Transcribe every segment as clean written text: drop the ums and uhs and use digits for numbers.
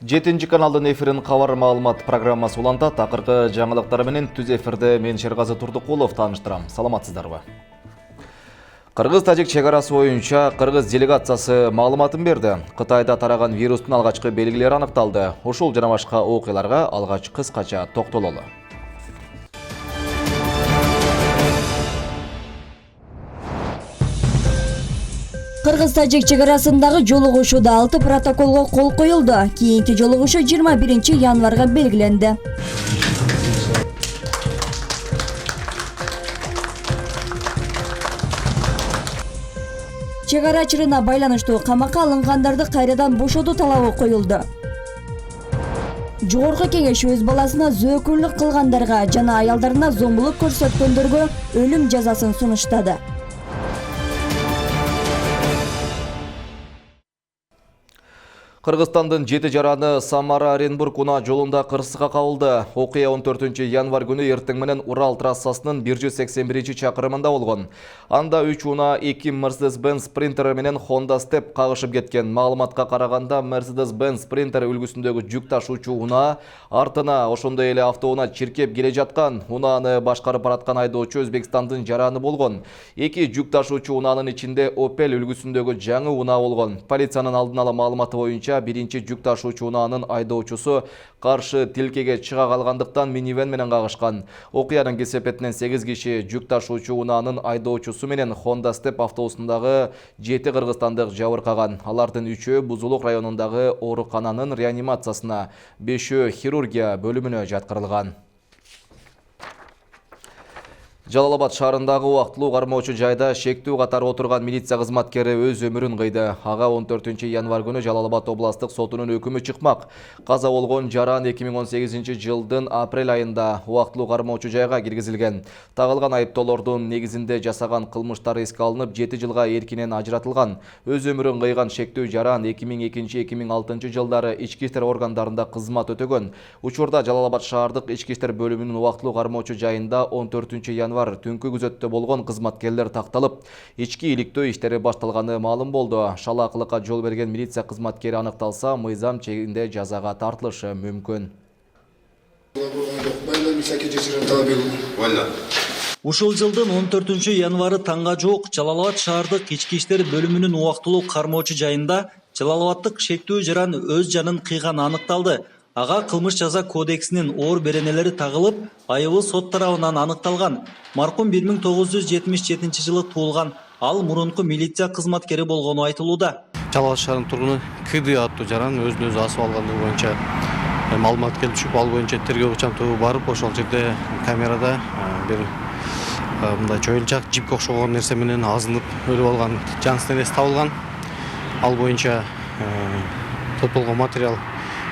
7 каналдын эфирин кабар маалымат программасы уланта. Такыркы жаңылыктар менен түз эфирде мен Шергаzy Турдукулов тааныштырам. Саламатсыздарбы? Кыргыз-тажик чегарасы боюнча кыргыз делегациясы маалыматын берди. Кытайда тараган вирустун алгачкы белгилери аныкталды. Ушул жана башка окуяларга алгач кыскача токтололу. Кыргыз-тажик чегарасындагы жолугушууда 6 протоколго кол коюлду. Кийинки жолугушуу 21 январга белгиленди. Чегара чырына байланыштуу камакка алынгандарды кайрадан бошотуу талабы коюлду. Жогорку кеңеш өз баласына зөөкүрлүк кылгандарга жана аялдарына зомбулук көрсөткөндөргө өлүм жазасын сунуштады. Кыргызстандын 7 жараны Самара-Оренбург унаа жолунда кырсыкка кабылды. Окуя 14 январ күнү эртең менен Урал трассасынын 181 чакырымында болгон. Анда 3 унаа 2 Mercedes-Benz Sprinter менен Honda Step кагышып кеткен. Маалыматка караганда Mercedes-Benz Sprinter үлгүсүндөгү жүк ташуучу унаа артына ошондой эле автоунаа чиркеп келе жаткан. Унааны башкарып бараткан айдоочу Өзбекстандын жараны болгон. 2 жүк ташуучу унаанын ичинде Opel үлгүсүндөгү жаңы унаа болгон. Полициянын алдын ала маалыматы боюнча биринчи жүк ташуучу унаанын айдоочусу каршы тилкеге чыга калгандыктан минивэн менен кагышкан. Окуянын кесепетинен 8 киши жүк ташуучу унаанын айдоочусу менен Honda Step автобусундагы 7 кыргызстандык жабыркаган. Алардын 3-өө Бузулук районундагы оорукананын реанимациясына, 5-өө хирургия бөлүмүнө жаткырылган. Жалал-Абад шаарындагы убактылуу кармоочу жайда шектүү катары отурган милиция кызматкери өз өмүрүн кыйды. Ага 14 январ күнү Жалал-Абад областык сотунун өкүмү чыкмак. Каза болгон жаран 2018 жылдын апрель айында убактылуу кармоочу жайга киргизилген. Тагылган айыптоолордун негизинде жасаган кылмыштары эске алынып 7 жылга эркинен ажыратылган. Өз өмүрүн кыйган шектүү жаран 2002-2006 жылдары ички иштер органдарында кызмат өтөгөн. Учурда Жалал-Абад шаардык ички иштер бөлүмүнүн убактылуу кармоочу жайында 14 январ түнкү күзөттө болгон кызматкерлер такталып, ички иликтөө иштери башталганы маалым болду. Шалаакылыкка жол берген милиция кызматкери аныкталса, мыйзам чегинде жазага тартылышы мүмкүн. Ушул жылдын 14 январы таңга жок Жалал-Абад шаардык ички иштер бөлүмүнүн убактылуу кармоочу жайында Жалал-Абадтык шектүү жаран өз жанын кыйганы аныкталды. Ага кылмыш жаза кодексинин оор беренелери тагылып, айыбы сот тарабынан аныкталган. Маркум 1977 жылы туулган. Ал мурунку милиция кызматкери болгону айтылууда. Жалал-Абад шаарынын тургуну КД аттуу жаран өзүн өзү асып алгандыгы боюнча маалымат келип түшүп, ал боюнча тергөө ыкчам барып, ошол жерде камерада бир мындай чоюлчак жипке окшогон нерсе менен азынып өлүп алган жансыз денеси табылган. Ал боюнча топтолгон материал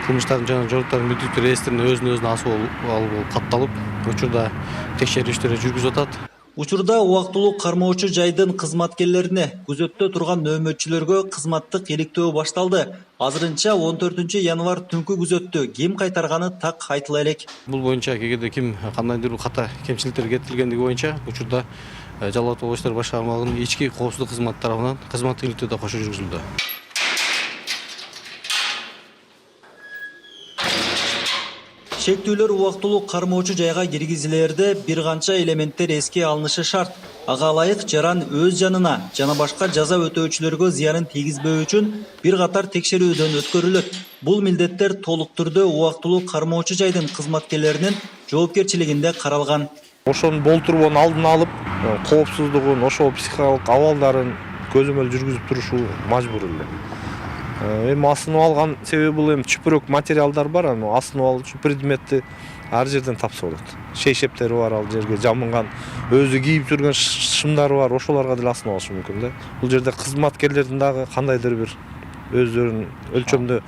кылмыштардын жана жоруктардын мүлктүү реестринин өзүн асып алуу болуп катталып, учурда текшерүү иштери жүргүзүлүп атат. Учурда убактылуу кармоочу жайдын кызматкерлерине, күзөттө турган нөөмөтчүлөргө кызматтык иликтөө башталды. Азырынча 14 январ түнкү күзөттө ким кайтарганы так айтыла элек. Бул боюнча кегеде ким кандайдыр бир ката кемчиликтер кетирилгендиги боюнча учурда Жалал-Абад облус иштер башкармалыгынын ички коопсуздук кызматы тарабынан кызматтык иликтөө да кошо жүргүзүлдү. Шектүүлөр убактылуу кармоочу жайга киргизилээрде бир канча элементтер эске алынышы шарт. Ага ылайык жаран өз жанына жана башка жаза өтөөчүлөргө зыянын тийгизбөө үчүн бир катар текшерүүдөн өткөрүлөт. Бул милдеттер толук түрдө убактылуу кармоочу жайдын кызматкерлеринин жоопкерчилигинде каралган. Ошонун болтурбонун алдын алып, коопсуздугун, ошол психикалык абалдарын көзөмөл жүргүзүп турушу мажбур эле. Эми асынып алган себеби бул чүпүрөк материалдар бар, асынып алуучу предметти ар жерден тапса болот. Шейшептери бар, ал жерге жамынган, өзү кийип жүргөн шымдары бар, ошолорго деле асынып алышы мүмкүн да. Бул жерде кызматкерлердин дагы кандайдыр бир өздөрүнүн өлчөмдө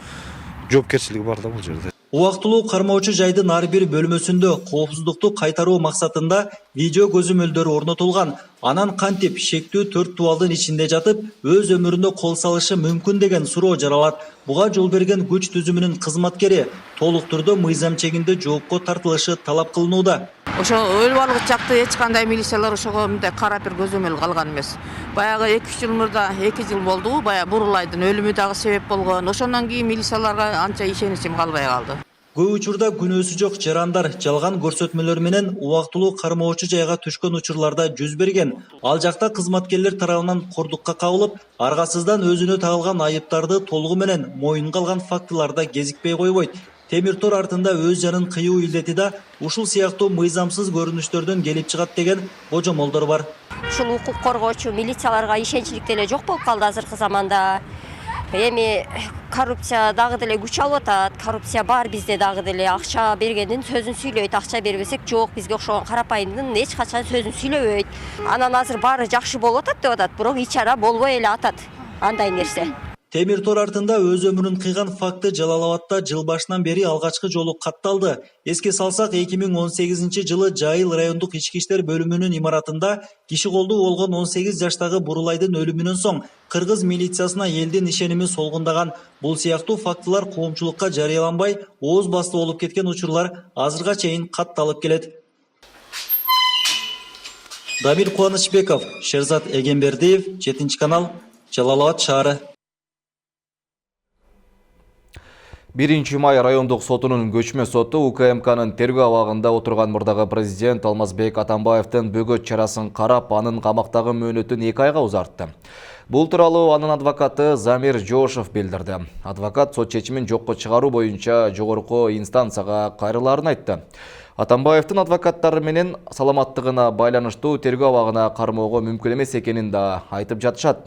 жоопкерчилиги бар да бул жерде. Убактылуу кармоочу жайдын ар бир бөлмөсүндө коопсуздукту кайтаруу максатында видео көзөмөлдөр орнотулган. Анан кантип шектүү 4 тубалдын ичинде жатып, өз өмүрүнө кол салышы мүмкүн деген суроо жаралат. Буга жол берген күч түзүмүнүн кызматкери толук түрдө мыйзам чегинде жоопко тартылышы талап кылынууда. Ошо өлүп алгыч жакта эч кандай милициялар ошого мындай карап бир көзөмөл калган эмес. Баягы 2 жыл мурда 2 жыл болду, баягы Бурулайдын өлүмү дагы себеп болгон. Ошондон кийин милицияларга анча ишеничим калбай калды. Көп учурда күнөөсү жок жарандар жалган көрсөтмөлөр менен убактылуу кармоочу жайга түшкөн учурларда жүз берген. Ал жакта кызматкерлер тарабынан кордукка кабылып, аргасыздан өзүнө тагылган айыптарды толугу менен моюнга алган фактыларда кезикпей койбойт. Темир тор артында өз жанын кыюу илдети да ушул сыяктуу мыйзамсыз көрүнүштөрдөн келип чыгат деген божомолдор бар. Ушул укук коргоочу милицияларга ишенчлик деле жок болуп калды азыркы заманда. Эми коррупция дагы деле күч алып атат. Коррупция бар бизде дагы деле. Акча бергендин сөзүн сүйлөйт, акча бербесек жок, бизге окшогон карапайымдын эч качан сөзүн сүйлөбөйт. Анан азыр баары жакшы болуп атат деп атат, бирок ичара болбой эле атат. Андай нерсе. Темир тор артында өз өмүрүн кыйган факты Жалал Абадта жыл башынан бери алгачкы жолу катталды. Эске салсак 2018-жылы Жайыл райондук ички иштер бөлүмүнүн имаратында киши колдуу болгон 18 жаштагы Бурулайдын өлүмүнөн соң кыргыз милициясына элдин ишеними солгундаган. Бул сыяктуу фактылар коомчулукка жарыяланбай, ооз басты болуп кеткен учурлар азырга чейин катталып келет. Дамир Кубанычбеков, Шерзат Эгембердиев, 7 канал, Жалал Абад шаары. 1 май райондук сотунун көчмө соту УКМКнын тергөө абагында отурган мурдагы президент Алмазбек Атамбаевдин бөгөт чарасын карап, анын камактагы мөөнөтүн 2 айга узартты. Бул тууралуу анын адвокаты Замир Жошев билдирди. Адвокат сот чечимин жокко чыгаруу боюнча жогорку инстанцияга кайрылаарын айтты. Атамбаевдин адвокаттары менен саламаттыгына байланыштуу тергөө абагына кармоого мүмкүн эмес экенин да айтып жатышат.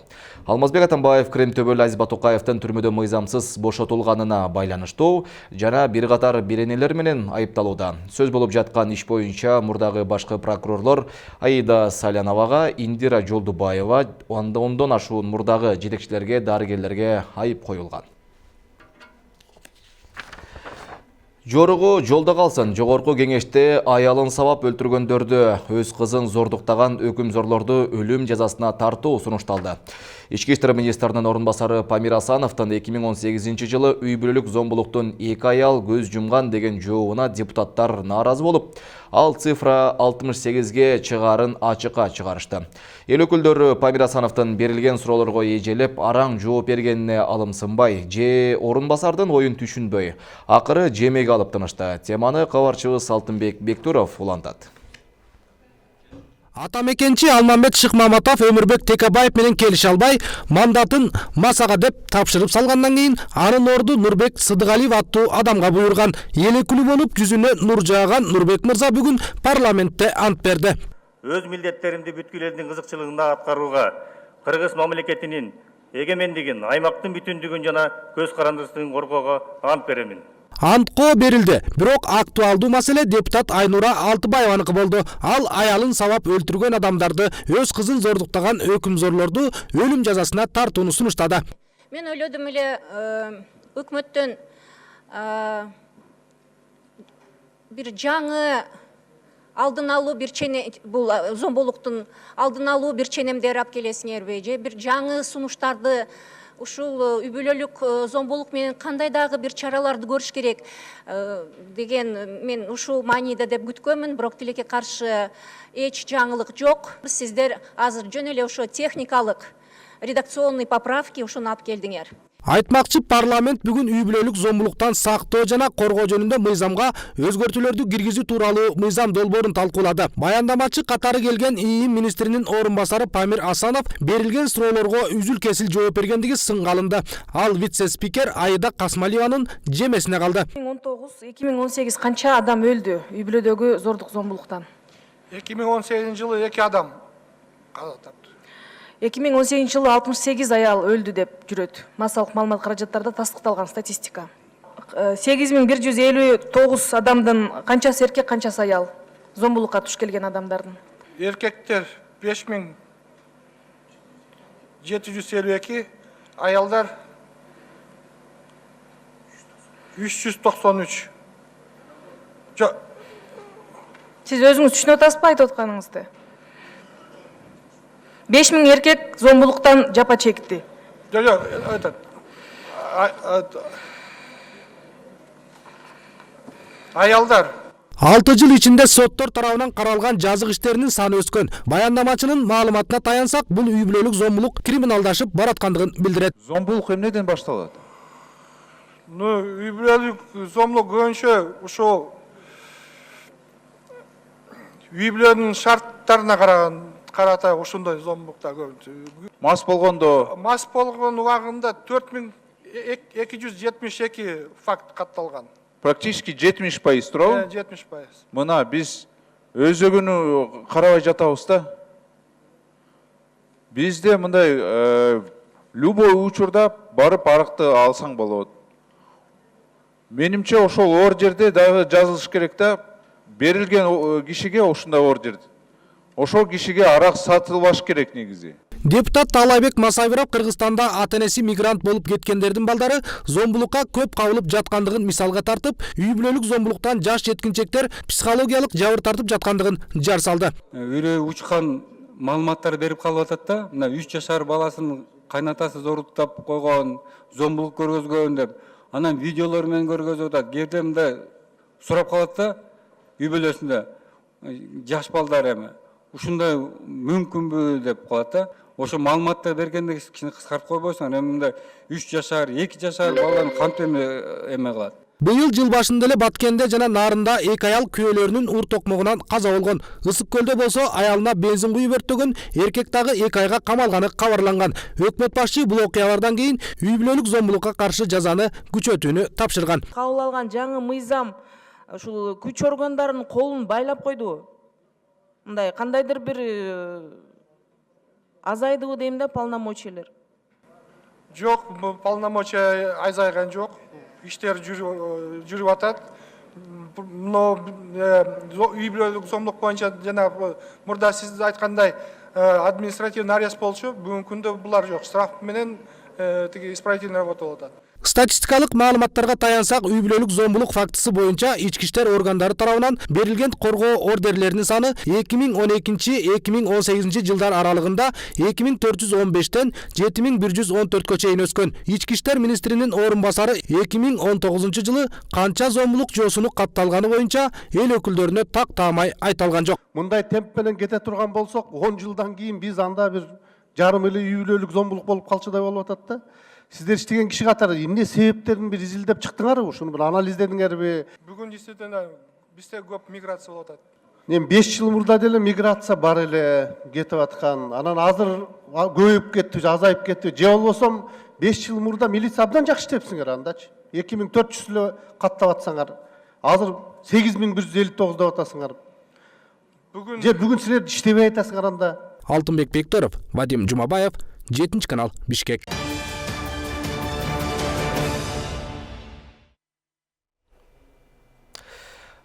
Алмазбек Атамбаев Крем төбөлү Азиз Батукаевдин түрмөдө мыйзамсыз бошотулганына байланыштуу жана бир катар беренелер менен айыпталууда. Сөз болуп жаткан иш боюнча мурдагы башкы прокурорлор Аида Саляновага, Индира Жолдубаева, ондон ашуун мурдагы жетекчилерге, дарыгерлерге айып коюлган. Жоругу жолда калсын. Жогорку кеңеште аялын сабап өлтүргөндөрдү, өз кызын зордуктаган өкүмзорлорду өлүм жазасына тартуу сунушталды. Ички иштер министринин орун басары Памир Асановдун 2018-жылы үй бүлөлүк зомбулуктун 2 аял көз жумган деген жообуна депутаттар нааразы болуп, ал цифра 68ге чыгарын ачыкка чыгарышты. Эл өкүлдөрү Памир Асановдун берилген суроолорго эжелеп, араң жооп бергенине алымсынбай, же орун басардын оюн түшүнбөй, акыры жемеге алып тынышты. Теманы кабарчыбыз Алтынбек Бектуров улантат. Атамекенчи Алмамбет Шыкмаматов Өмүрбек Текебаев менен келише албай, мандатын Масага деп тапшырып салгандан кийин анын орду Нурбек Сыдыгалиев аттуу адамга буйрган. Эл өкүлү болуп жүзүнө нур жааган Нурбек мырза бүгүн парламентте ант берди. Өз милдеттеримди бүткүл элдин кызыкчылыгында аткарууга, Кыргыз мамлекетинин эгемендигин, аймактын бүтүндүгүн жана көз карандысын коргоого ант беремин. Антко берилди. Бирок актуалдуу маселе депутат Айнура Алтыбаеваныкы болду. Ал аялын сабап өлтүргөн адамдарды, өз кызын зордуктаган өкүмзорлорду өлүм жазасына тартууну сунуштады. Мен ойлодум эле өкмөттөн бир жаңы алдын алуу бир бул зомбулуктун алдын алуу бир ченемдер алып келесиңерби, же бир жаңы сунуштарды ушул үй бүлөлүк зомбулук менен кандай дагы бир чараларды көрүш керек деген мен ушул мааниде деп күткөнмүн, бирок тилекке каршы эч жаңылык жок. Сиздер азыр жөн эле ошо техникалык редакционный поправки ушуну алып келдиңер. Айтмакчы парламент бүгүн үй бүлөлүк зомбулуктан сактоо жана коргоо жөнүндө мыйзамга өзгөртүүлөрдү киргизүү тууралуу мыйзам долбоорун талкуулады. Баяндамачы катары келген ИИМ министринин орун басары Памир Асанов берилген суроолорго үзүл-кесил жооп бергендиги сынга алынды. Ал вице-спикер Аида Касмалиеванын жемесине калды. 2018 канча адам өлдү үй бүлөдөгү зордук зомбулуктан? 2018-жылы 2 адам каза тапты. 2018-жылы 68 аял өлдү деп жүрөт. Массалык маалымат каражаттарда тастыкталган статистика. 8159 адамдын канчасы эркек, канчасы аял зомбулукка туш келген адамдардын? Эркектер 5752, аялдар 393. Сиз өзүңүз түшүнүп атасызбы айтып атканыңызды? 5000 эркек зомбулуктан жапа чекти. Жок, аялдар 6 жыл ичинде соттор тарабынан каралган жазык иштеринин саны өскөн. Баяндамачынын маалыматына таянсак, бул үй бүлөлүк зомбулук криминалдашып бараткандыгын билдирет. Зомбулук эмнеден башталат? Үй бүлөлүк зомбулук көбүнчө ушул үй бүлөнүн шарттарына карата ушундай зомбулуктар көбүнчө. Мас болгондо? Мас болгон убагында 4272 факт катталган. Практически 70% туурабы? 70%. Мына биз өзөгүнү карабай жатабыз да. Бизде мындай любой учурда барып аракты алсаң болот. Менимче ошол ордерде дагы жазылыш керек да, берилген кишиге ушундай ордер. Ошол кишиге арак сатылбаш керек негизи. Депутат Таалайбек Масайбиров Кыргызстанда ата-энеси мигрант болуп кеткендердин балдары зомбулукка көп кабылып жаткандыгын мисалга тартып, үй бүлөлүк зомбулуктан жаш жеткинчектер психологиялык жабыр тартып жаткандыгын жар салды. Үрөө учкан маалыматтар берип калып атат да, мына 3 жашар баласын кайнатасы зоруктап койгон, зомбулук көргөзгөн деп, анан видеолор менен көргөзүп атат. Кээде мындай сурап калат да, үй бүлөсүндө жаш балдар эми ушундай мүмкүнбү деп калат да. Ошо маалыматты бергенде кичине кыскартып койбойсуң, эми мындай 3 жашар, 2 жашар балдарын кантип эме кылат. Быйыл жыл башында эле Баткенде жана Нарында 2 аял күйөөлөрүнүн ур токмогунан каза болгон. Ысык көлдө болсо аялына бензин куюп өрттөгөн, эркек дагы 2 айга камалганы кабарланган. Өкмөт башчы бул окуялардан кийин үй бүлөлүк зомбулукка каршы жазаны күчөтүүнү тапшырган. Кабыл алган жаңы мыйзам ушул күч органдарынын колун байлап койду. Мындай кандайдыр бир азайдыбы дейм да полномочиялар. Жок, полномочия азайган жок. Иштер жүрүп атат. Но үй бүлөлүк зомбулук боюнча жана мурда сиз айткандай административный арест болчу, бүгүнкү күндө булар жок. Штраф менен тиги исправительный работа болуп атат. Статистикалык маалыматтарга таянсак, үй бүлөлүк зомбулук фактысы боюнча ички иштер органдары тарабынан берилген коргоо ордерлеринин саны 2012-2018 жылдар аралыгында 2415тен 7114кө чейин өскөн. Ички иштер министринин орун басары 2019 жылы канча зомбулук жоосуну катталганы боюнча эл өкүлдөрүнө так таамай айталган жок. Мындай темп менен кете турган болсок, 10 жылдан кийин биз анда бир жарым эле үй бүлөлүк зомбулук болуп калчудай болуп атат да. Сиздер иштеген киши катары эмне себептерин бир изилдеп чыктыңарбы? Ушуну бир анализдедиңерби? Бүгүн действительно бизде көп миграция болуп атат. Эми 5 жыл мурда деле миграция бар эле кетип аткан. Анан азыр көбөйүп кетти, азайып кетти. Же болбосо 5 жыл мурда милиция абдан жакшы иштепсиңер андачы. 2400 эле каттап атсаңар. Азыр 8159 деп атасыңар. Бүгүн силер иштебей атасыңар анда. Алтынбек Бекторов, Вадим Жумабаев, 7 канал, Бишкек.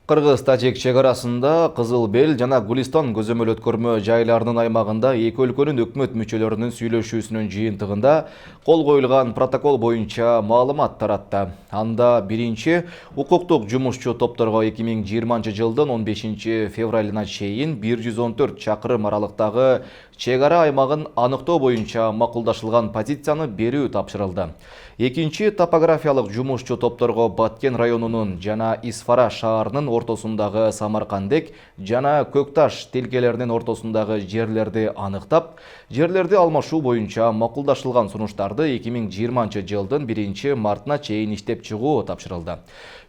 Кыргыз-Тажик чегарасында Кызыл Бел жана Гулистан көзөмөл өткөрмө жайларынын аймагында эки өлкөнүн өкмөт мүчөлөрүнүн сүйлөшүүсүнүн жыйынтыгында кол коюлган протокол боюнча маалымат таратты. Анда биринчи укуктук жумушчу топторго 2020 жылдын 15 февралына чейин 114 чакырым аралыктагы чегара аймагын аныктоо боюнча макулдашылган позицияны берүү тапшырылды. Экинчи топографиялык жумушчу топторго Баткен районунун жана Исфара шаарынын ортосундагы Самаркандек жана Көкташ тилкелеринин ортосундагы жерлерди аныктап, жерлерди алмашуу боюнча макулдашылган сунуштарды 2020 жылдын 1 мартына чейин иштеп чыгуу тапшырылды.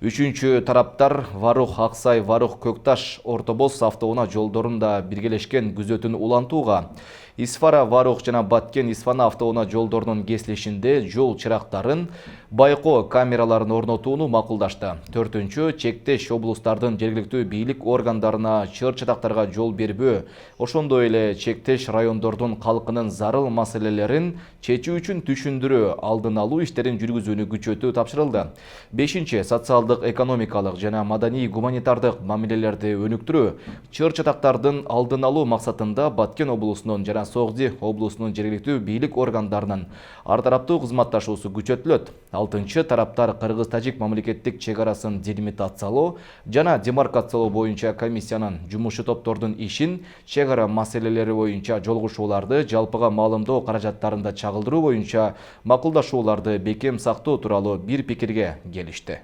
Үчүнчү тараптар Варух Аксай Варух Көкташ Ортобоз автоунаа жолдорунда биргелешкен күзөтүн улантууга, Исфара Варух жана Баткен Исфана автоунаа жолдорунун кесилишинде жол чырактарын байкоо камераларын орнотууну макулдашты. Төртүнчү чектеш облустардын жергиликтүү бийлик органдарына чыр-чатактарга жол бербөө, ошондой эле чектеш райондордун калкынын зарыл маселелерин чечүү үчүн түшүндүрүү, алдын алуу иштерин жүргүзүүнү күчөтүү тапшырылды. Бешинчи социалдык, экономикалык жана маданий гуманитардык мамилелерди өнүктүрүү, чыр-чатактардын алдын алуу максатында Баткен облусунун жана Согди облусунун жергиликтүү бийлик органдарынын ар тараптуу кызматташуусу күчөтүлөт. Алтынчы тараптар Кыргыз-Тажик мамлекеттик чегарасын делимитациялоо жана демаркациялоо боюнча комиссиянын жумушчу топтордун ишин, чегара маселелери боюнча жолугушууларды жалпыга маалымдоо каражаттарында чагылдыруу боюнча макулдашууларды бекем сактоо тууралуу бир пикирге келишти.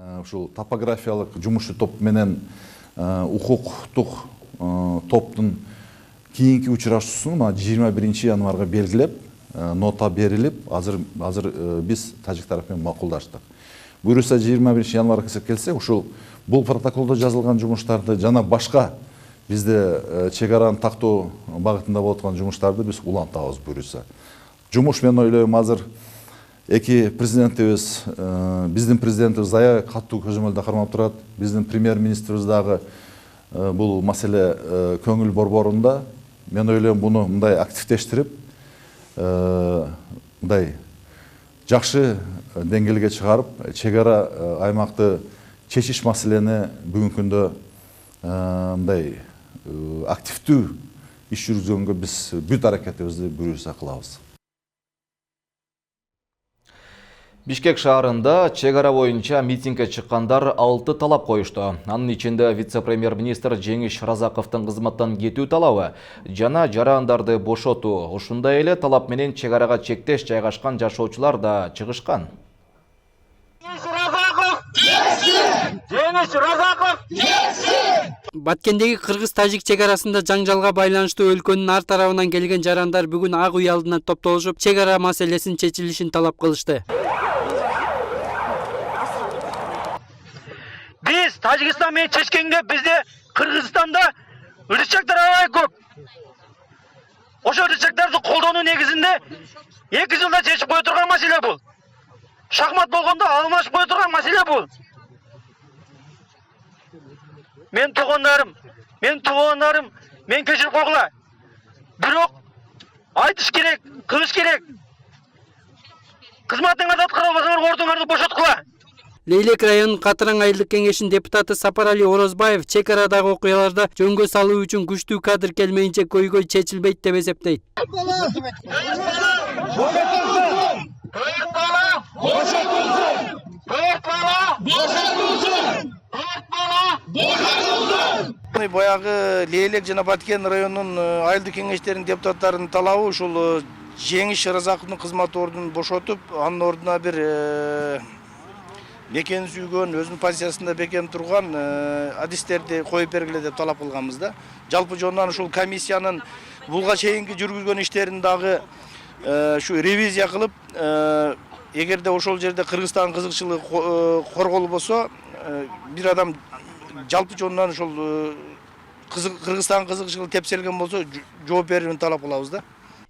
Ушул топографиялык жумушчу топ менен укуктук топтун кийинки учурашуусун 21 январга белгилеп, нота берилип, азыр биз тажик тарап менен макулдаштык. Буюрса 21 январга келсек, ушул бул протоколдо жазылган жумуштарды жана башка бизде чек араны тактоо багытында болуп аткан жумуштарды биз улантабыз буюрса. Жумуш мен ойлойм азыр эки президентибиз, биздин президентибиз аябай катуу көзөмөлдө кармап турат. Биздин премьер-министрибиз дагы бул маселе көңүл борборунда. Мен ойлойм буну мындай активдештирип, мындай жакшы деңгээлге чыгарып, чек ара аймакты чечиш маселени бүгүнкү күндө мындай активдүү иш жүргүзгөнгө биз бүт аракетибизди буюрса кылабыз. Бишкек шаарында чек ара боюнча митингге чыккандар 6 талап коюшту. Анын ичинде вице-премьер-министр Жеңиш Разаковдун кызматтан кетүү талабы жана жарандарды бошотуу. Ушундай эле талап менен чек арага чектеш жайгашкан жашоочулар да чыгышкан. Баткендеги кыргыз-тажик чек арасында жаңжалга байланыштуу өлкөнүн ар тарабынан келген жарандар бүгүн ак үй алдына топтолушуп, чек ара маселесин чечилишин талап кылышты. Биз Тажикстан менен чечкенге бизде Кыргызстанда ырычактар аябай көп. Ошо ырычактарды колдонуу негизинде 2 жылда чечип кое турган маселе бул. Шахмат болгондо алмашып кое турган маселе бул. Мен туугандарым, мен кечирип койгула. Бирок айтыш керек, кылыш керек. Кызматыңарды аткара албасаңар ордуңарды бошоткула. Лейлек районунун Катыраң айылдык кеңешинин депутаты Сапарали Орозбаев чек арадагы окуяларды жөнгө салуу үчүн күчтүү кадр келмейинче көйгөй чечилбейт деп эсептейт. Баягы Лейлек жана Баткен районунун айылдык кеңештеринин депутаттарынын талабы ушул Жеңиш Разаковдун кызмат ордун бошотуп, анын ордуна бир бекем сүйгөн, өзүнүн позициясында бекем турган адистерди коюп бергиле деп талап кылганбыз да. Жалпы жондан ушул комиссиянын булга чейинки жүргүзгөн иштерин дагы ушу ревизия кылып, эгерде ошол жерде Кыргызстан кызыкчылыгы корголбосо, бир адам жалпы жондан ушул Кыргызстан кызыкчылыгы тепселген болсо жооп берүүнү талап кылабыз да.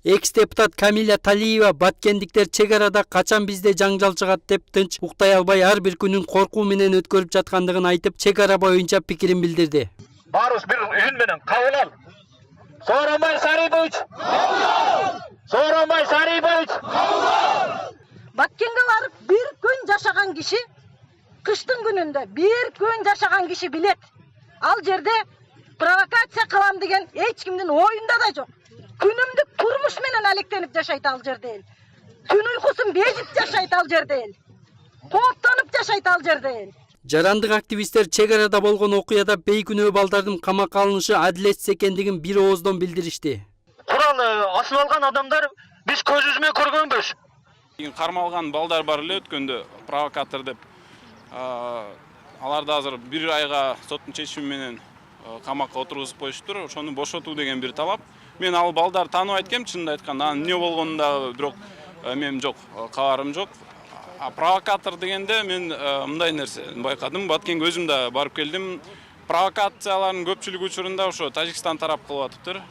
Экс-депутат Камиля Талиева баткендиктер чек арада качан бизде жаңжал чыгат деп тынч уктай албай ар бир күнүн коркуу менен өткөрүп жаткандыгын айтып, чек ара боюнча пикирин билдирди. Баарыбыз бир үн менен кабыл ал. Сооронбай Сарыйбович! Сооронбай Сарыйбович! Баткенге барып бир күн жашаган киши, кыштын күнүндө бир күн жашаган киши билет. Ал жерде провокация кылам деген эч кимдин оюнда да жок. Күнүмдүк турмуш менен алектенип жашайт ал жерде эл. Түн уйкусун безип жашайт ал жерде эл. Кооптонуп жашайт ал жерде эл. Жарандык активисттер чек арада болгон окуяда бейкүнөө балдардын камакка алынышы адилетсиз экендигин бир ооздон билдиришти. Курал асып алган адамдар биз көзүбүз менен көргөнбүз. Кармалган балдар бар эле өткөндө провокатор деп. Аларды азыр 1 айга соттун чечими менен камакка отургузуп коюштур. Ошону бошотуу деген бир талап. Мен ал балдар таанып айткем, чынында айтканда, анын эмне болгонунда бирок мен жок, кабарым жок. Провокатор дегенде мен мындай нерсе байкадым. Баткенге өзүм да барып келдим. Провокациялардын көпчүлүк учурунда ошо Тажикстан тарап кылып атыптыр.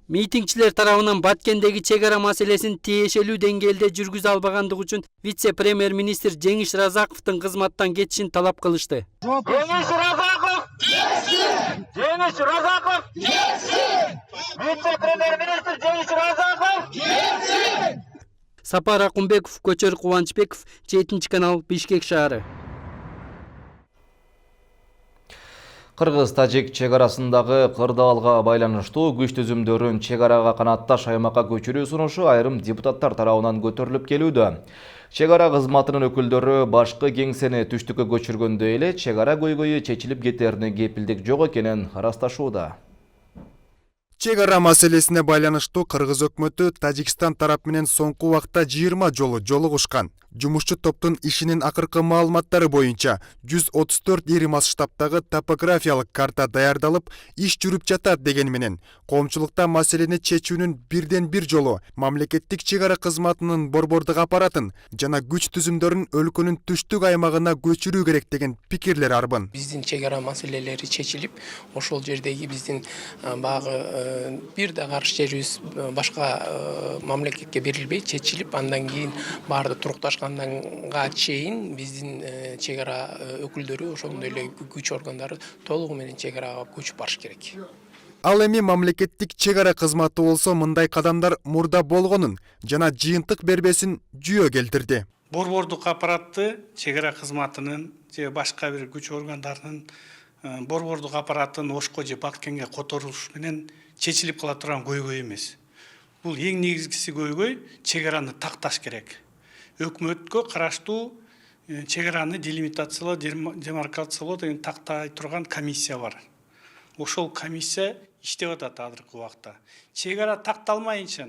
Митингчилер тарабынан Баткендеги чек ара маселесин тиешелүү деңгээлде жүргүзө албагандыгы үчүн вице-премьер-министр Жеңиш Разаковдун кызматтан кетишин талап кылышты. Жеңиш Разаков! Жеңиш Разаков! Вице-премьер-министр Жеңиш Разаков! Сапар Акунбеков, Көчөр Кубанычбеков, 7-канал, Бишкек шаары. Кыргыз-тажик чек арасындагы кырдаалга байланыштуу күч түзүмдөрүн чек арага канатташ аймакка көчүрүү сунушу айрым депутаттар тарабынан көтөрүлүп келүүдө. Чек ара кызматынын өкүлдөрү башкы кеңсени түштүккө көчүргөндө эле чек ара көйгөйү чечилип кетерине кепилдик жок экенин ырасташууда. Чек ара маселесине байланыштуу Кыргыз өкмөтү Тажикстан тарап менен соңку убакта 20 жолу жолугушкан. Жумушчу топтун ишинин акыркы маалыматтары боюнча 134 ири масштабтагы топографиялык карта даярдалып, иш жүрүп жатат деген менен коомчулукта маселени чечүүнүн бирден бир жолу мамлекеттик чек ара кызматынын борбордук аппаратын жана күч түзүмдөрүн өлкөнүн түштүк аймагына көчүрүү керек деген пикирлер арбын. Биздин чек ара маселелери чечилип, ошол жердеги биздин багы бир да каршы жерибиз башка мамлекетке берилбей чечилип, андан кийин баарды турукташкандан чейин биздин чек ара өкүлдөрү ошондой эле күч органдары толугу менен чек арага көчүп барыш керек. Ал эми мамлекеттик чек ара кызматы болсо мындай кадамдар мурда болгонун жана жыйынтык бербесин жүйө келтирди. Борбордук аппаратты чек ара кызматынын же башка бир күч органдарынын борбордук аппараттын ошко же Баткенге которулуш менен чечилип кала турган көйгөй эмес. Бул эң негизгиси көйгөй чек араны такташ керек. Өкмөткө караштуу чек араны делимитациялоо, демаркациялоо деген тактай турган комиссия бар. Ошол комиссия иштеп атат азыркы убакта. Чек ара такталмайынча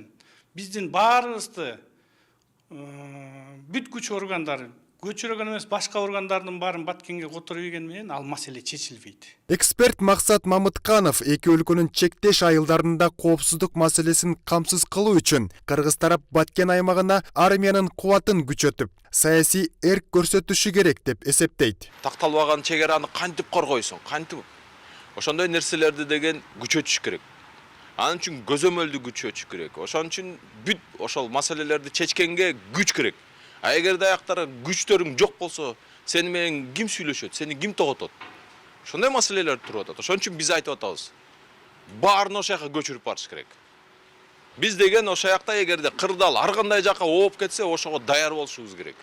биздин баарыбызды бүт күч органдары көчүргөн эмес башка органдардын баарын Баткенге которуп ийген менен ал маселе чечилбейт. Эксперт Максат Мамытканов эки өлкөнүн чектеш айылдарында коопсуздук маселесин камсыз кылуу үчүн Кыргыз тарап Баткен аймагына армиянын кубатын күчөтүп, саясий эрк көрсөтүшү керек деп эсептейт. Такталбаган чек араны кантип коргойсуң, кантип ошондой нерселерди деген күчөтүш керек. Анын үчүн көзөмөлдү күчөтүш керек. Ошон үчүн бүт ошол маселелерди чечкенге күч керек. А эгерде аяктары күчтөрүң жок болсо, сени менен ким сүйлөшөт, сени ким тоготот? Ошондой маселелер туруп атат. Ошон үчүн биз айтып атабыз. Баарын ошол жака көчүрүп барыш керек. Биз деген ошол жакта эгерде кырдаал ар кандай жака ооп кетсе, ошого даяр болушубуз керек.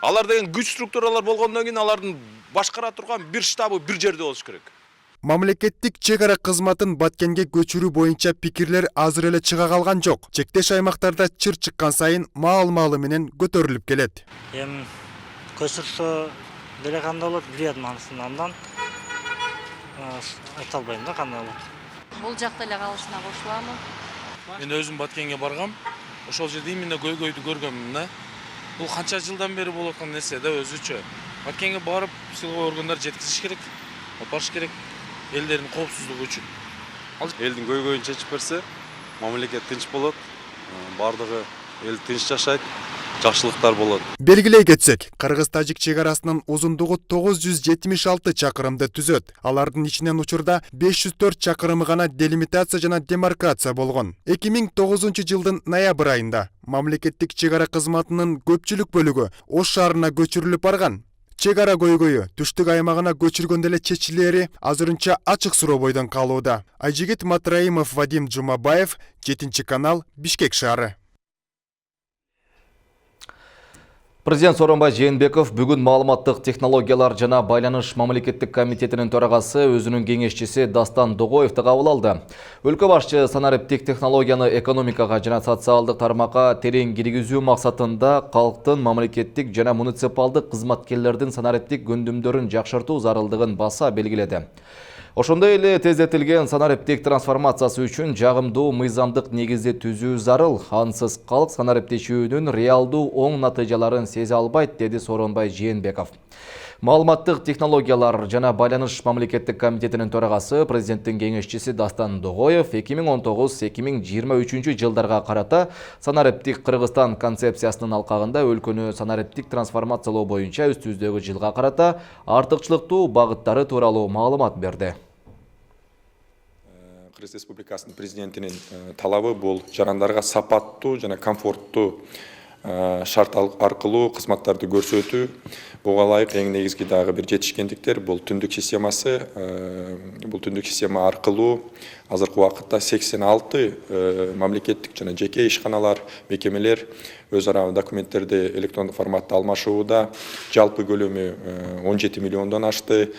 Алар деген күч структуралар болгондон кийин алардын башкара турган бир штабы бир жерде болуш керек. Мамлекеттик чек ара кызматын Баткенге көчүрүү боюнча пикирлер азыр эле чыга калган жок. Чектеш аймактарда чыр чыккан сайын маал-маалы менен көтөрүлүп келет. Эми көчүрсө деле кандай болот билбейм андан айта албайм да кандай болот. Бул жакта эле калышына кошуламын. Мен өзүм Баткенге баргам. Ошол жерде именно көйгөйдү көргөмүн да. Бул канча жылдан бери болуп аткан нерсе да өзүчө. Баткенге барып силгоо органдар жеткизиш керек. Барыш керек. Элдердин коопсуздугу үчүн. Элдин көйгөйүн чечип берсе, мамлекет тынч болот, бардыгы эл тынч жашайт, жакшылыктар болот. Белгилей кетсек, Кыргыз-Тажик чек арасынын узундугу 976 чакырымды түзөт. Алардын ичинен учурда 504 чакырымы гана делимитация жана демаркация болгон. 2009 жылдын ноябрь айында мамлекеттик чек ара кызматынын көпчүлүк бөлүгү Ош шаарына көчүрүлүп барган. Чек ара көйгөйү түштүк аймагына көчүргөндө эле чечилери азырынча ачык сурообойдон калууда. Айжигит Матраимов, Вадим Жумабаев, 7 канал, Бишкек шаары. Президент Сооронбай Жээнбеков бүгүн маалыматтык технологиялар жана байланыш мамлекеттик комитетинин төрагасы өзүнүн кеңешчиси Дастан Догоевди кабыл алды. Өлкө башчы санариптик технологияны экономикага жана социалдык тармакка терең киргизүү максатында калктын мамлекеттик жана муниципалдык кызматкерлердин санариптик көндүмдөрүн жакшыртуу зарылдыгын баса белгиледи. Ошондой эле тездетилген санариптик трансформациясы үчүн жагымдуу мыйзамдык негизди түзүү зарыл. Ансыз калк санариптешүүнүн реалдуу оң натыйжаларын сезе албайт, деди Сооронбай Жээнбеков. Маалыматтык технологиялар жана байланыш мамлекеттик комитетинин төрагасы президенттин кеңешчиси Дастан Догоев 2019-2023 жылдарга карата санариптик Кыргызстан концепциясынын алкагында өлкөнү санариптик трансформациялоо боюнча үстүбүздөгү жылга карата артыкчылыктуу багыттары тууралуу маалымат берди. Кыргыз Республикасынын президентинин талабы бул жарандарга сапаттуу жана комфорттуу шарт аркылуу кызматтарды көрсөтүү. Буга ылайык эң негизги дагы бир жетишкендиктер бул түндүк системасы. Бул түндүк система аркылуу азыркы убакытта 86 мамлекеттик жана жеке ишканалар, мекемелер өз ара документтерди электрондук форматта алмашууда. Жалпы көлөмү 17 миллиондон ашты.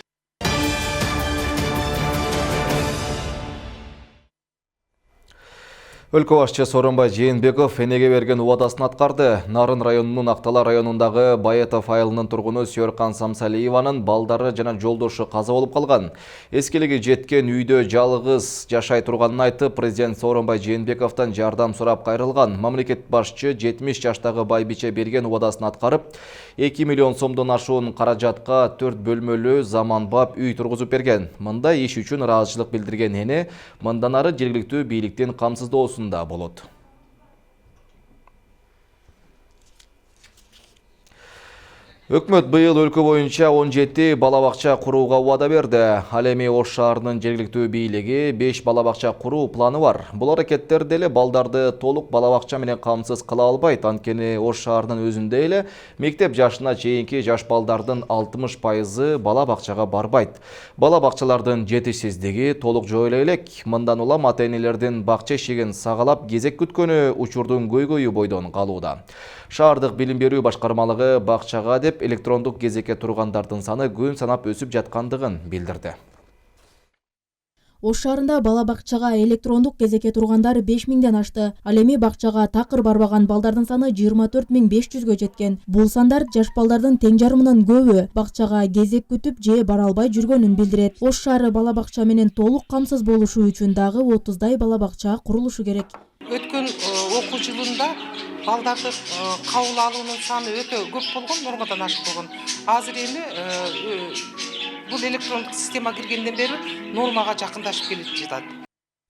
Өлкө башчы Сооронбай Жээнбеков энеге берген убадасын аткарды. Нарын районунун Актала районундагы Баетов айылынын тургуну Сүйөркан Самсалиеванын балдары жана жолдошу каза болуп калган. Эскелиги жеткен үйдө жалгыз жашай турганын айтып, президент Сооронбай Жээнбековдон жардам сурап кайрылган. Мамлекет башчы 70 жаштагы байбиче берген убадасын аткарып, 2 миллион сомдон ашуун каражатка 4 бөлмөлүү заманбап үй тургузуп берген. Мындай иш үчүн ыраазычылык билдирген эне мындан ары жергиликтүү бийликтин камсыздоосун да болот. Өкмөт быйыл өлкө боюнча 17 балабакча курууга убада берди. Ал эми Ош шаарынын жергиликтүү бийлиги 5 балабакча куруу планы бар. Бул аракеттер деле балдарды толук балабакча менен камсыз кыла албайт. Анткени Ош шаарынын өзүндө эле мектеп жашына чейинки жаш балдардын 60% балабакчага барбайт. Балабакчалардын жетишсиздиги толук жоюла элек. Мындан улам ата-энелердин бакча эшигин сагалап кезек күткөнү учурдун көйгөйү бойдон калууда. Шаардык билим берүү башкармалыгы бакчага деп электрондук кезекке тургандардын саны күн санап өсүп жаткандыгын билдирди. Ош шаарында балабакчага электрондук кезекке тургандар 5000ден ашты. Ал эми бакчага такыр барбаган балдардын саны 24500гө жеткен. Бул сандар жаш балдардын тең жарымынын көбү бакчага кезек күтүп же бара албай жүргөнүн билдирет. Ош шаары балабакча менен толук камсыз болушу үчүн дагы 30дай балабакча курулушу керек. Өткөн окуу жылында балдарды кабыл алуунун саны өтө көп болгон, нормадан ашык болгон. Азыр эми бул электрондук система киргенден бери нормага жакындашып келип жатат.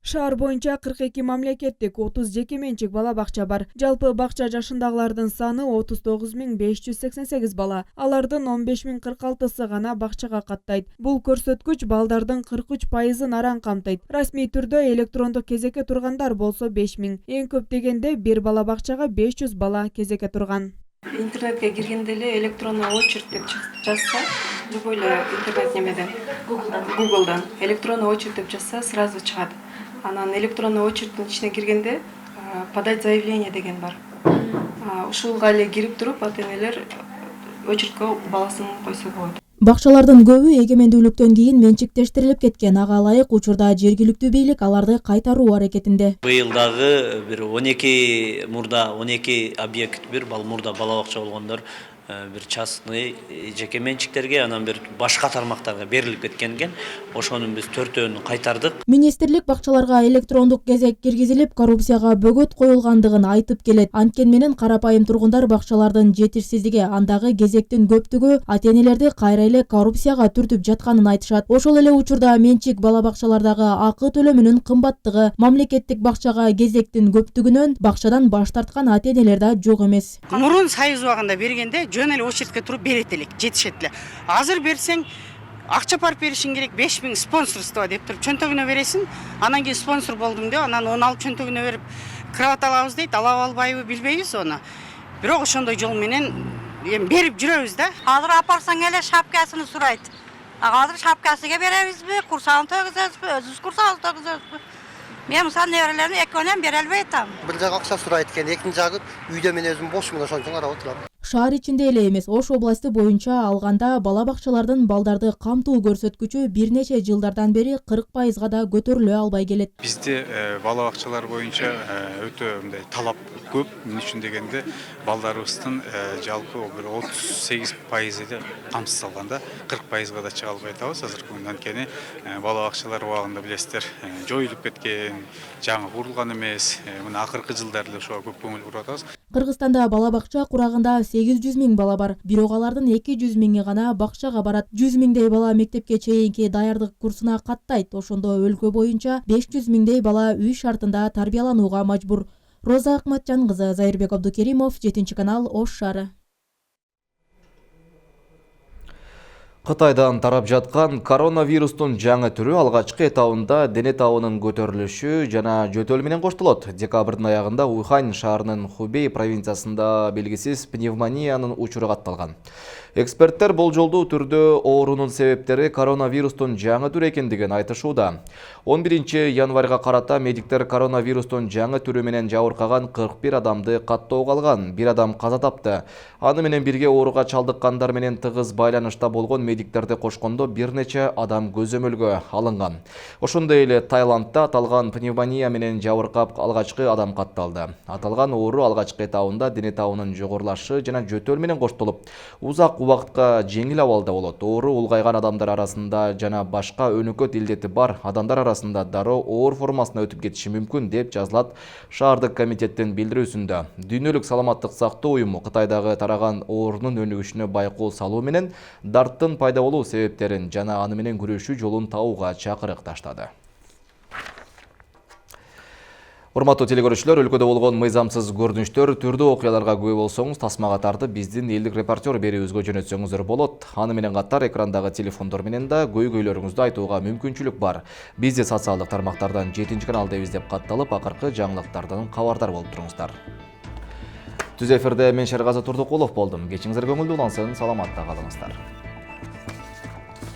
Шаар боюнча 42 мамлекеттик, 30 жеке менчик балабакча бар. Жалпы бакча жашындагылардын саны 39588 бала. Алардын 15046сы гана бакчага каттайт. Бул көрсөткүч балдардын 43%-ын аран камтыйт. Расмий түрдө электрондук кезекке тургандар болсо 5000. Эң көп дегенде бир балабакчага 500 бала кезекке турган. Интернетке киргенде эле электронный очередь деп жазса, любой интернет немеден, Google'дан электронный очередь деп жазса сразу чыгат. Анан электронный очередтин ичине киргенде подать заявление деген бар. Ушулга эле кирип туруп ата-энелер очередке баласын койсо болот. Бакчалардын көбү эгемендүүлүктөн кийин менчиктештирилип кеткен. Ага ылайык учурда жергиликтүү бийлик аларды кайтаруу аракетинде. Быйыл дагы бир 12 объект мурда балабакча болгондор бир частный жеке менчиктерге, анан бир башка тармактарга берилип кеткен экен. Ошонун биз 4-өн кайтардык. Министрлик бакчаларга электрондук кезек киргизилип, коррупцияга бөгөт коюлгандыгын айтып келет. Анткени менен карапайым тургундар бакчалардын жетишсиздиги, андагы кезектин көптүгү ата-энелерди кайра эле коррупцияга түртүп жатканын айтышат. Ошол эле учурда менчик балабакчалардагы акы төлөмүнүн кымбаттыгы, мамлекеттик бакчага кезектин көптүгүнөн бакчадан баш тарткан ата-энелер да жок эмес. Мурун союз убагында бергенде жөн эле очередке туруп берет элек, жетишет эле. Азыр берсең акча барып беришиң керек, 5000 спонсорство деп туруп чөнтөгүнө бересиң, анан кийин спонсор болдум деп, анан оны алып чөнтөгүнө берип кровать алабыз дейт, алып албайбы билбейбиз оны. Бирок ошондой жол менен берип жүрөбүз да. Азыр апарсаң эле шапкасын сурайт. Азыр шапкасыга беребизби, курсагын төгүзөбүзбү, өзүбүз курсагыбызды төгүзөбүзбү? Мен мисалы неберелеримди экөөнөн бере албай атам. Бир жагы акча сурайт экен, экинчи жагы үйдө мен өзүм бошмун, ошон үчүн карап отурам. Шаар ичинде эле эмес, Ош областы боюнча алганда балабакчалардын балдарды камтуу көрсөткүчү бир нече жылдардан бери 40%га да көтөрүлө албай келет. Бизде балабакчалар боюнча өтө мындай талап көп. Эмне үчүн дегенде балдарыбыздын жалпы бир 38%ды камсыз алганда 40%га да чыга албай атабыз азыркы күндө. Анткени балабакчалар убагында билесиздер жоюлуп кеткен, жаңы курулган эмес. Мына акыркы жылдары эле ошого көп көңүл буруп атабыз. Кыргызстанда балабакча курагында 800 000 бала бар. Бирок алардын 200 000 гана бакчага барат. 100 000дей бала мектепке чейинки даярдык курсуна каттайт. Ошондо өлкө боюнча 500 000дей бала үй шартында тарбияланууга мажбур. Роза Акматжан кызы, Зайырбек Абдукеримов, 7-канал, Ош шаары. Кытайдан тарап жаткан коронавирустун жаңы түрү алгачкы этабында дене табынын көтөрүлүшү жана жөтөл менен коштолот. Декабрдын аягында Ухань шаарынын Хубей провинциясында белгисиз пневмониянын учуру катталган. Эксперттер болжолдуу түрдө оорунун себептери коронавирустун жаңы түрү экендигин айтышууда. 11 январга карата медиктер коронавирустун жаңы түрү менен жабыркаган 41 адамды каттоого алган. Бир адам каза тапты. Аны менен бирге ооруга чалдыккандар менен тыгыз байланышта болгон медиктерди кошкондо бир нече адам көзөмөлгө алынган. Ошондой эле Таиландда аталган пневмония менен жабыркап алгачкы адам катталды. Аталган оору алгачкы этабында дене табынын жогорулашы жана жөтөл менен коштолуп, узак убакытка жеңил абалда болот. Оору улгайган адамдар арасында жана башка өнөкөт илдети бар адамдар арасында дароо оор формасына өтүп кетиши мүмкүн деп жазылат шаардык комитеттин билдирүүсүндө. Дүйнөлүк саламаттык сактоо уюму Кытайдагы тараган оорунун өнүгүшүнө байкоо салуу менен дарттын пайда болуу себептерин жана аны менен күрөшүү жолун табууга чакырык таштады. Урматтуу телекөрүүчүлөр, өлкөдө болгон мыйзамсыз көрүнүштөр, түрдүү окуяларга күбө болсоңуз, тасмага тартып биздин элдик репортер берүүбүзгө жөнөтсөңүздөр болот. Аны менен катар экрандагы телефондор менен да көйгөйлөрүңүздү айтууга мүмкүнчүлүк бар. Бизди социалдык тармактардан 7-каналда издеп катталып, акыркы жаңылыктардан кабардар болуп туруңуздар. Түз эфирде мен Шергазы Турдукулов болдум. Кечиңиздер көңүлдүү улансын, саламатта калыңыздар.